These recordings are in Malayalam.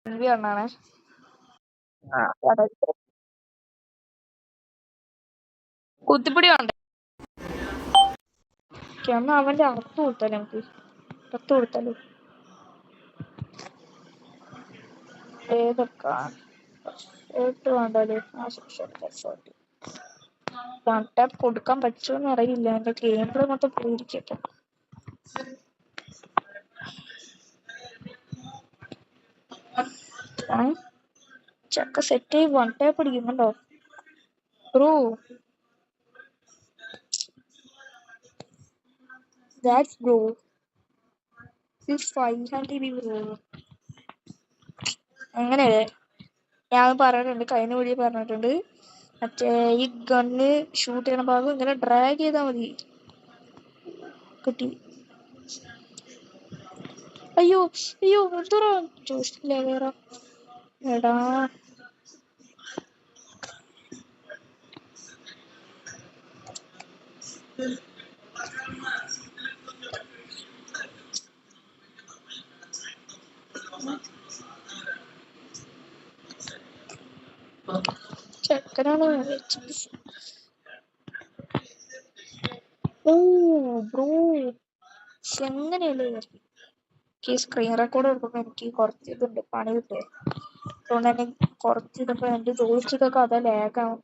കാണാണേ. കുത്തിപ്പിടി വേണ്ട. എന്നാ അവന്റെ അകത്ത് കൊടുത്താലോ നമുക്ക്? അകത്ത് കൊടുത്താലോ? ഏതൊക്കെ വേണ്ടല്ലോ. വൺ ടാപ്പ് കൊടുക്കാൻ പറ്റുമെന്ന് അറിയില്ല. എന്റെ ഗെയിം പ്ലേ മൊത്തം പോയിരിക്കട്ടെ. ചക്ക സെറ്റ് ആയി വൺ ടാപ്പ് അടിക്കുന്നുണ്ടോ bro? That's bro. This 500 bro. അങ്ങനെ ഞാൻ പറഞ്ഞിട്ടുണ്ട്, കഴിഞ്ഞ വീഡിയോ പറഞ്ഞിട്ടുണ്ട്, മറ്റേ ഈ ഗണ്ണ് ഷൂട്ട് ചെയ്യണ ഭാഗം ഇങ്ങനെ ഡ്രാഗ് ചെയ്താൽ മതി. കിട്ടി. അയ്യോ അയ്യോ എന്തോറാ ചോദിച്ചില്ല വേറെ. എടാ ചെക്കനാണ്. ഓ ബ്രോ എങ്ങനെയല്ലേ എനിക്ക് സ്ക്രീൻ റെക്കോർഡ് എടുക്കുമ്പോ എനിക്ക് കുറച്ച് ഇതുണ്ട്, പണി കിട്ടുക. അതുകൊണ്ട് തന്നെ കുറച്ച് ഇടുമ്പോ എന്റെ ജോയിസ്റ്റിക്കൊക്കെ അതാ ലാഗാവും.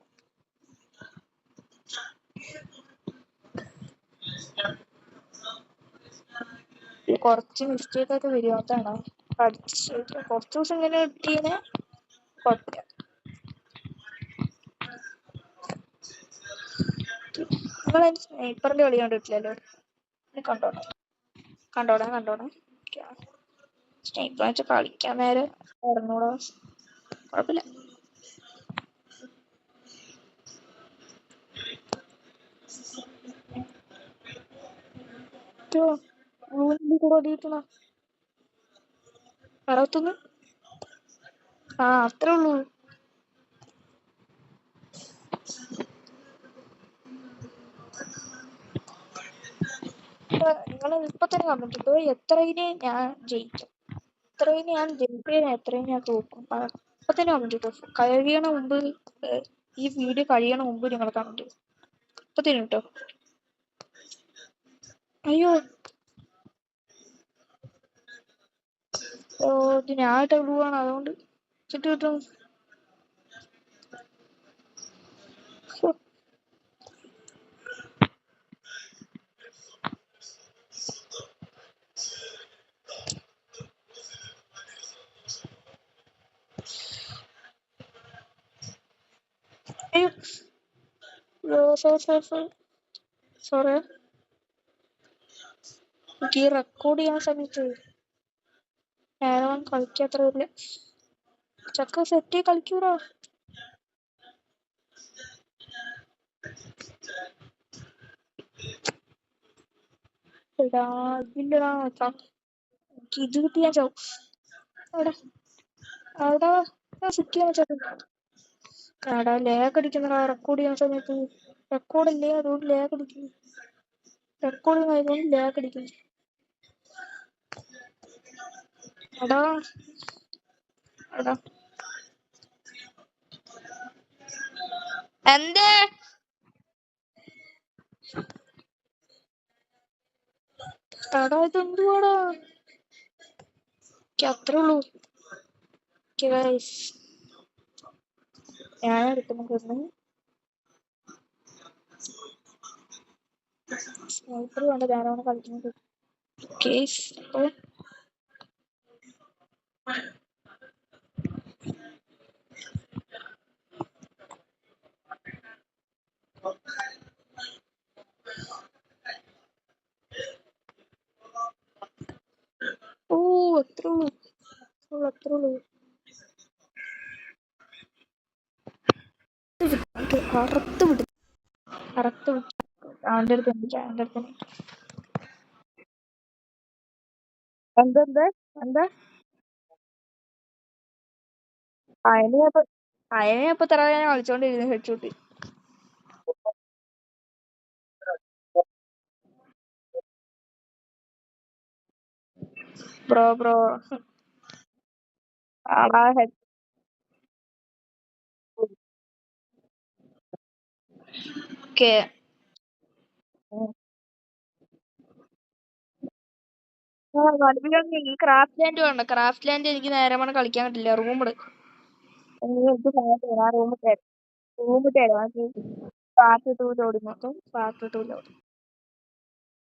കുറച്ച് മിസ്റ്റേക്ക് ഒക്കെ വരും. അതാണ് പഠിച്ച് കുറച്ച് ദിവസം ഇങ്ങനെ കിട്ടിയതിന് കുഴപ്പമില്ല. നിങ്ങൾ സ്നൈപ്പറിന്റെ കളി കണ്ടിട്ടില്ലല്ലോ? കണ്ടോടാ സ്നൈപ്പർ വെച്ച് കളിക്കാൻ നേരം പറഞ്ഞൂടാ. കുഴപ്പമില്ല. കൂടെ ഓടിയിട്ടണ അറുപത്തൊന്ന്. അത്രേ ഉള്ളൂ. നിങ്ങൾ ഇപ്പൊ തന്നെ കമന്റ് ഇട്ടോ, എത്രയിന് ഞാൻ ജയിക്കും, എത്രയിന് ഞാൻ ജയിക്കും, എത്രയും ഞാൻ തോക്കും. ഇപ്പൊ തന്നെ കമന്റ് ഇട്ടോ. കഴിയണ മുമ്പ്, ഈ വീഡിയോ കഴിയണ മുമ്പ് നിങ്ങൾ കമന്റ് ഇപ്പൊ തന്നെ കേട്ടോ. അയ്യോ ഇത് ഞാനായിട്ട് പോവാണ്, അതുകൊണ്ട് ചുറ്റു കിട്ടും. സോറി, എനിക്ക് ഈ റെക്കോർഡ് ചെയ്യാൻ സമയത്ത് ഞാൻ കളിക്കാത്ര ഇല്ല. ചക്ക സെറ്റ് കളിക്കൂടാ. ഇല്ലടാ എനിക്ക് ഇത് കിട്ടിയാ ചാവും. അവിടെ സിറ്റിയാ ചാടാ. ലേഗ് അടിക്കുന്നടാ റെക്കോർഡ് ചെയ്യാൻ സമയത്ത്. റെക്കോർഡല്ലേ, അതുകൊണ്ട് ലേഗ് അടിക്കുന്നു. റെക്കോർഡിങ് ആയതുകൊണ്ട് ലേഗ് അടിക്കുന്നു. എടാ എന്തേ എടാ ഇതെന്തുവാടാ? അത്രേ ഉള്ളൂ. ഞാൻ എടുക്കുന്ന സ്നൈപ്പർ വേണ്ട, ഞാനാണ് കളിക്കുന്നത്. അത്രേ ഉള്ളൂ. അറുത്ത് വിട്ടു. അവന്റെ അടുത്ത് എന്താ അയനെ അപ്പൊ തറ ഞാൻ കളിച്ചോണ്ടിരുന്നു ഹെഡ്ഷൂട്ട്. ബ്രോ ആടാ ഓക്കെ. ഈ ക്രാഫ്റ്റ് ലാൻഡ് വേണ്ട. ക്രാഫ്റ്റ് ലാൻഡ് എനിക്ക് നേരെ മണം കളിക്കാൻ പറ്റില്ല. റൂം ഇട്. എനിക്ക് റൂം തരാം. പാർട്ട് 2 ലോഡ് മൊത്തം പാർട്ട് 2 ലോഡ്.